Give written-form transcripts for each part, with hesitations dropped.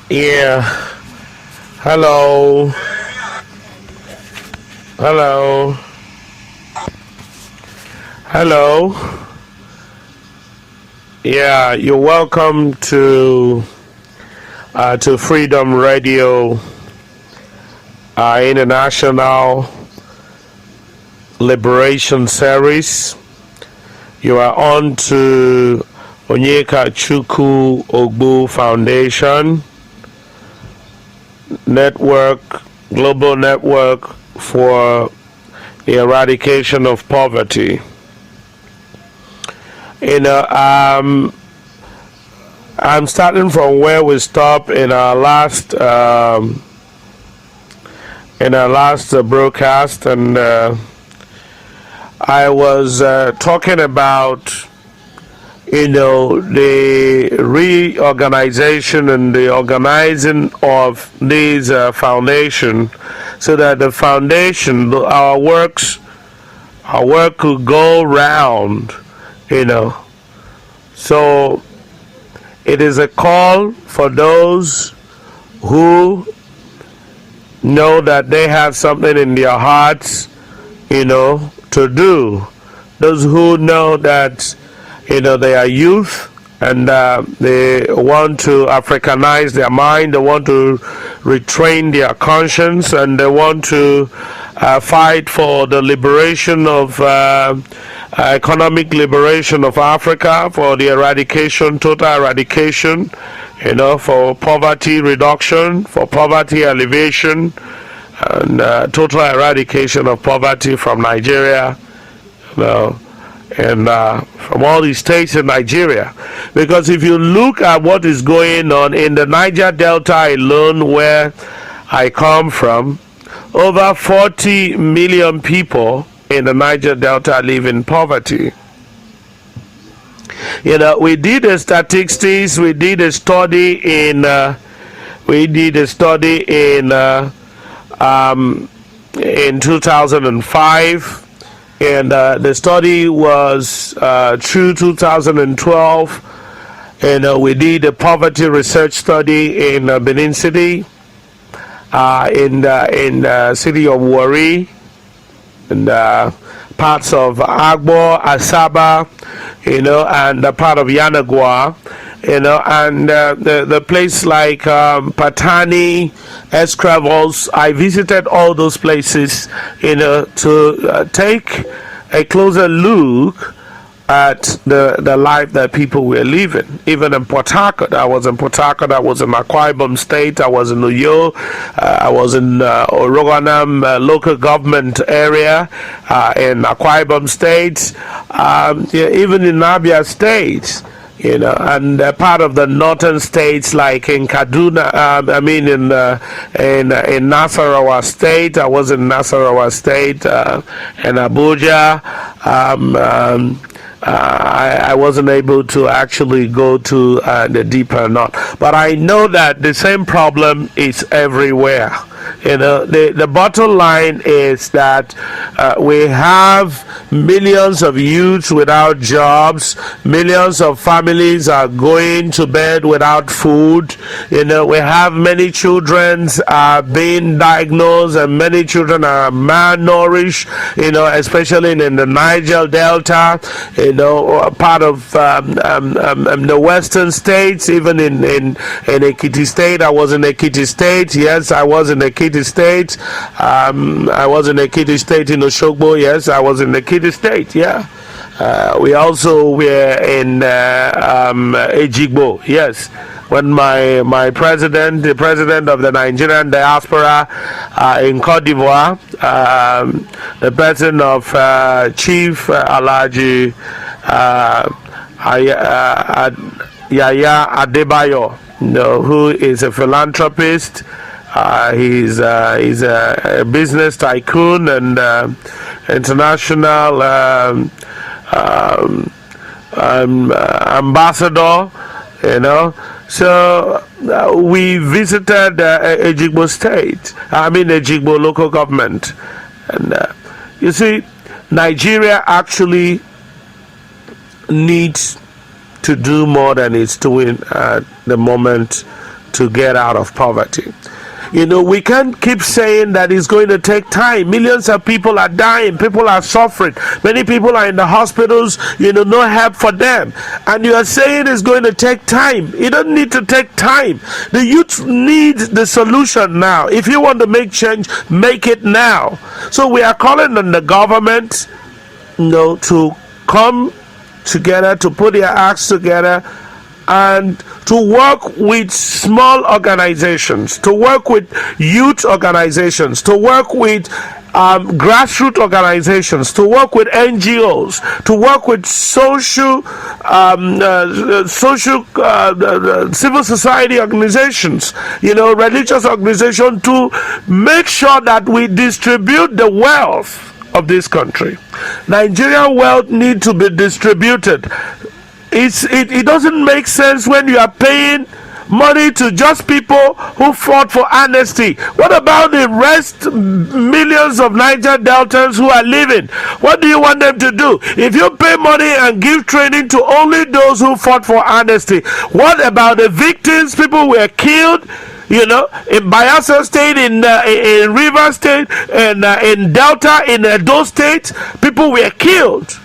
Yeah. Hello. Hello. Hello. Yeah, you're welcome to Freedom Radio International Liberation Series. You are on to OnyekaChukwu Ogbu Foundation Network, Global Network for the Eradication of Poverty. I'm starting from where we stopped in our last broadcast, and I was talking about the reorganization and the organizing of these foundation, so that the foundation, our work could go round, So it is a call for those who know that they have something in their hearts, to do. Those who know that they are youth, and they want to Africanize their mind, they want to retrain their conscience, and they want to fight for the liberation of economic liberation of Africa, for the eradication, total eradication, for poverty reduction, for poverty alleviation, and total eradication of poverty from Nigeria, and from all these states in Nigeria. Because if you look at what is going on in the Niger Delta alone, where I come from, over 40 million people in the Niger Delta live in poverty. We did a statistics, we did a study in 2005. And the study was through 2012, and we did a poverty research study in Benin City, in the city of Warri, and parts of Agbo, Asaba, and part of Yanagwa, and the place like Patani, Escravos. I visited all those places, to take a closer look at the life that people were living. Even in Port Harcourt, I was in Port Harcourt, I was in Akwa Ibom State, I was in Uyo, I was in Oroganam local government area, in Akwa Ibom State, even in Abia State. And part of the northern states like in Kaduna, in Nasarawa State. I was in Nasarawa State, in Abuja. I wasn't able to actually go to the deeper north, but I know that the same problem is everywhere. The bottom line is that we have millions of youths without jobs, millions of families are going to bed without food. We have many children being diagnosed, and many children are malnourished, especially in the Niger Delta, part of the western states, even in Ekiti State. I was in Ekiti State. Yes, I was in Ekiti State. I was in Ekiti State in Oshogbo. Yes, I was in Ekiti State. Yeah. We also were in Ejigbo. Yes. When the president of the Nigerian diaspora in Cote d'Ivoire, the president of Chief Alhaji Yaya Adebayo, who is a philanthropist. He's a business tycoon and international ambassador, So we visited Ejigbo State, Ejigbo local government. And you see, Nigeria actually needs to do more than it's doing at the moment to get out of poverty. You know, we can't keep saying that it's going to take time. Millions of people are dying. People are suffering. Many people are in the hospitals, you know, no help for them. And you are saying it's going to take time. It doesn't need to take time. The youth need the solution now. If you want to make change, make it now. So we are calling on the government, you know, to come together, to put their acts together, and to work with small organizations, to work with youth organizations, to work with grassroots organizations, to work with NGOs, to work with civil society organizations, you know, religious organizations, to make sure that we distribute the wealth of this country. Nigerian wealth needs to be distributed. It doesn't make sense when you are paying money to just people who fought for amnesty. What about the rest millions of Niger Deltans who are living? What do you want them to do? If you pay money and give training to only those who fought for amnesty, what about the victims? People were killed, you know, in Bayelsa State, in Rivers State, and in Delta, in Edo State, people were killed.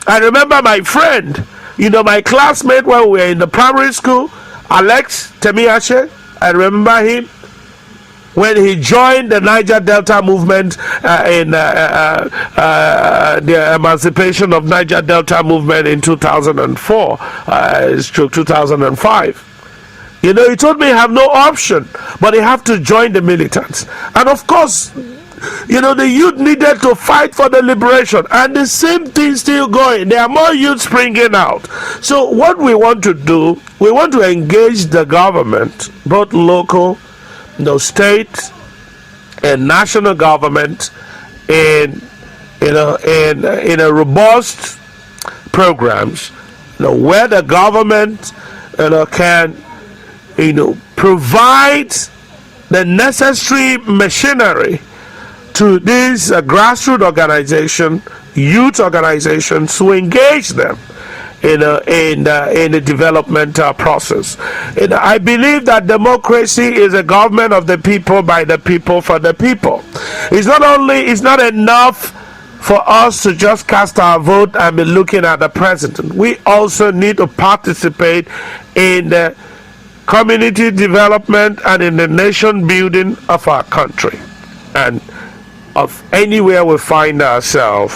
I remember my friend, you know, my classmate when we were in the primary school, Alex Temiache. I remember him when he joined the Niger Delta movement in the emancipation of Niger Delta movement in 2004, 2005. You know, he told me he have no option, but he have to join the militants. And of course, you know, the youth needed to fight for the liberation, and the same thing still going. There are more youth springing out. So what we want to do, we want to engage the government, both local, you know, state and national government, in a robust programs, you know, where the government, you know, can, you know, provide the necessary machinery to these grassroots organizations, youth organizations, to engage them in the development process. And I believe that democracy is a government of the people, by the people, for the people. It's not enough for us to just cast our vote and be looking at the president. We also need to participate in the community development and in the nation building of our country and of anywhere we find ourselves.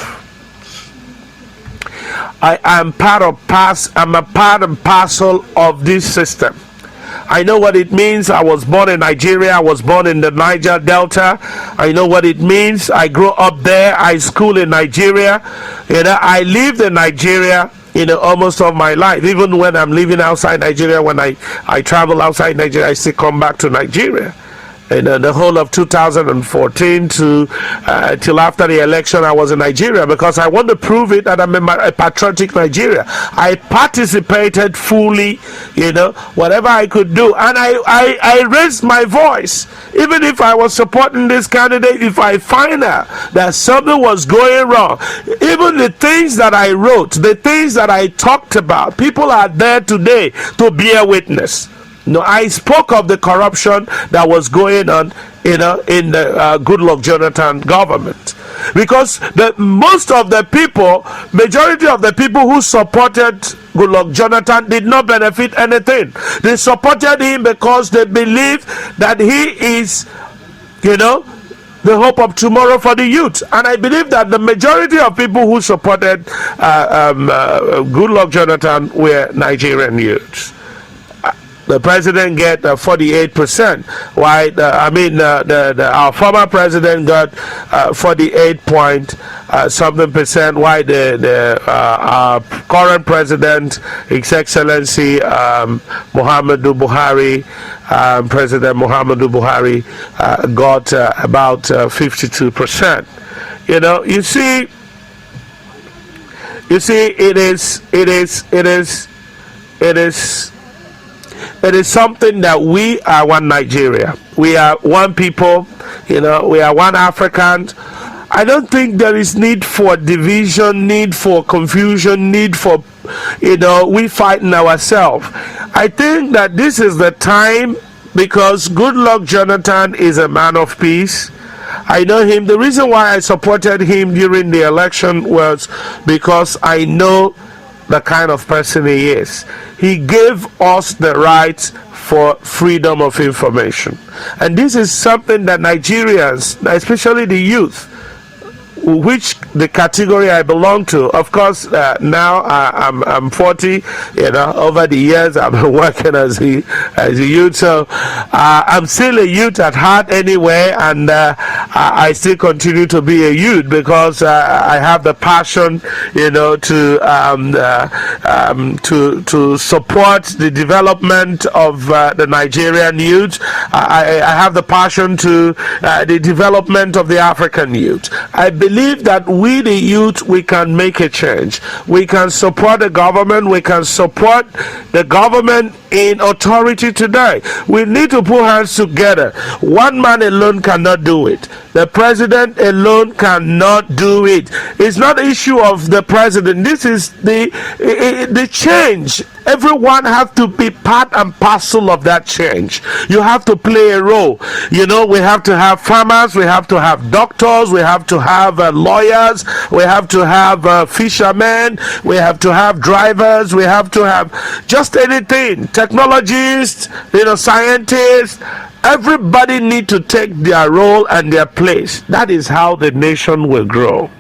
I'm a part and parcel of this system. I know what it means. I was born in Nigeria. I was born in the Niger Delta. I know what it means. I grew up there. I schooled in Nigeria. You know, I lived in Nigeria, you know, almost all my life. Even when I'm living outside Nigeria, when I travel outside Nigeria, I still come back to Nigeria. And the whole of 2014 to till after the election, I was in Nigeria, because I want to prove it that I'm a patriotic Nigeria. I participated fully, you know, whatever I could do, and I raised my voice. Even if I was supporting this candidate, if I find out that something was going wrong, even the things that I wrote, the things that I talked about, people are there today to bear witness. No, I spoke of the corruption that was going on, you know, in the Goodluck Jonathan government, because majority of the people who supported Goodluck Jonathan did not benefit anything. They supported him because they believe that he is, you know, the hope of tomorrow for the youth. And I believe that the majority of people who supported Goodluck Jonathan were Nigerian youths. The president get 48%. Why? Our former president got 48.something%. Why our current president, His Excellency Muhammadu Buhari, President Muhammadu Buhari, got about 52%. You know, you see, it is something that we are one Nigeria. We are one people, you know, we are one African. I don't think there is need for division, need for confusion, need for, you know, we fighting ourselves. I think that this is the time because Goodluck Jonathan is a man of peace. I know him. The reason why I supported him during the election was because I know the kind of person he is. He gave us the right for freedom of information. And this is something that Nigerians, especially the youth, which the category I belong to. Of course, now I'm 40. Over the years I've been working as a youth, so I'm still a youth at heart anyway, and I still continue to be a youth because I have the passion, to support the development of the Nigerian youth. I have the passion to the development of the African youth. I believe that we the youth, we can make a change. We can support the government. We can support the government in authority today. We need to put hands together. One man alone cannot do it. The president alone cannot do it. It's not an issue of the president. This is the change. Everyone has to be part and parcel of that change. You have to play a role. We have to have farmers, we have to have doctors, we have to have lawyers, we have to have fishermen, we have to have drivers, we have to have just anything, technologists, scientists. Everybody need to take their role and their place. That is how the nation will grow.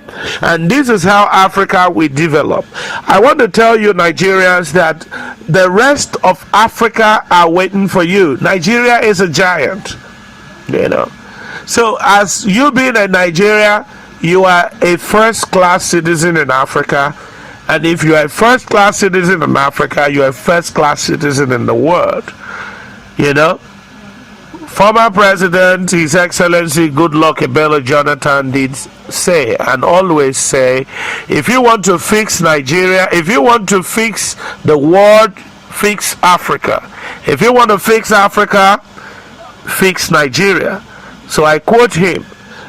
And this is how Africa will develop. I want to tell you, Nigerians, that the rest of Africa are waiting for you. Nigeria is a giant, So as you being in Nigeria, you are a first-class citizen in Africa. And if you are a first-class citizen in Africa, you are a first-class citizen in the world. Former President, His Excellency Goodluck Ebele Jonathan did say and always say, if you want to fix Nigeria, if you want to fix the world, fix Africa. If you want to fix Africa, fix Nigeria. So I quote him.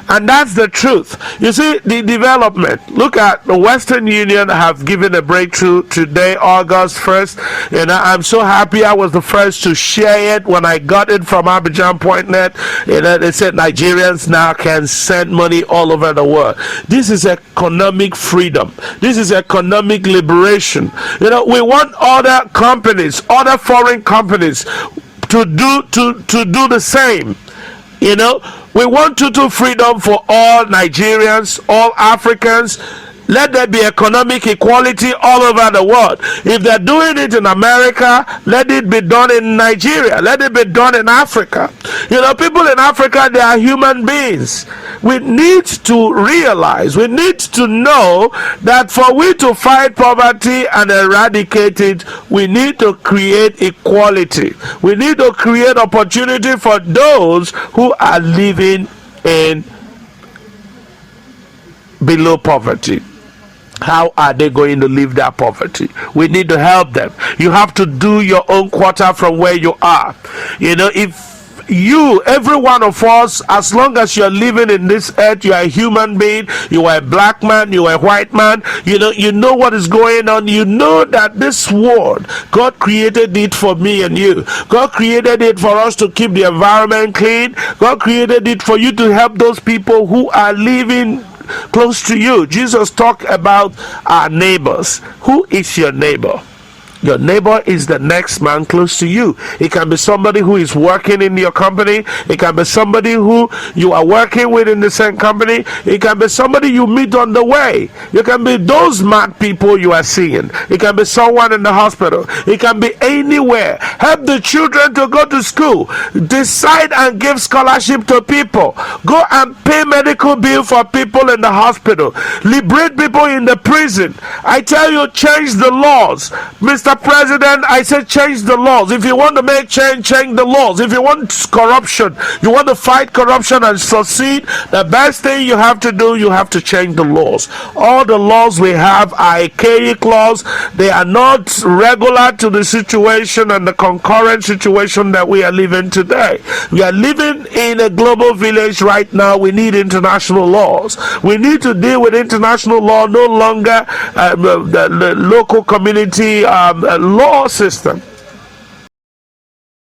And that's the truth. You see, the development. Look at the Western Union have given a breakthrough today, August 1st. I'm so happy. I was the first to share it when I got it from Abidjan.net. They said Nigerians now can send money all over the world. This is economic freedom. This is economic liberation. We want other companies, other foreign companies to do the same. We want total freedom for all Nigerians, all Africans. Let there be economic equality all over the world. If they're doing it in America, let it be done in Nigeria. Let it be done in Africa. People in Africa, they are human beings. We need to realize, we need to know that for we to fight poverty and eradicate it, we need to create equality. We need to create opportunity for those who are living in below poverty. How are they going to leave their poverty? We need to help them. You have to do your own quarter from where you are. If every one of us, as long as you're living in this earth, you are a human being, you are a black man, you are a white man, you know what is going on. You know that this world, God created it for me and you. God created it for us to keep the environment clean. God created it for you to help those people who are living close to you. Jesus talked about our neighbors. Who is your neighbor? Your neighbor is the next man close to you. It can be somebody who is working in your company. It can be somebody who you are working with in the same company. It can be somebody you meet on the way. It can be those mad people you are seeing. It can be someone in the hospital. It can be anywhere. Help the children to go to school. Decide and give scholarship to people. Go and pay medical bill for people in the hospital. Liberate people in the prison. I tell you, change the laws. Mr. President, I said change the laws. If you want to make change the laws. If you want corruption, you want to fight corruption and succeed, the best thing you have to do, you have to change the laws. All the laws we have are archaic laws. They are not regular to the situation and the concurrent situation that we are living today. We are living in a global village right now. We need international laws. We need to deal with international law, no longer the local community law system.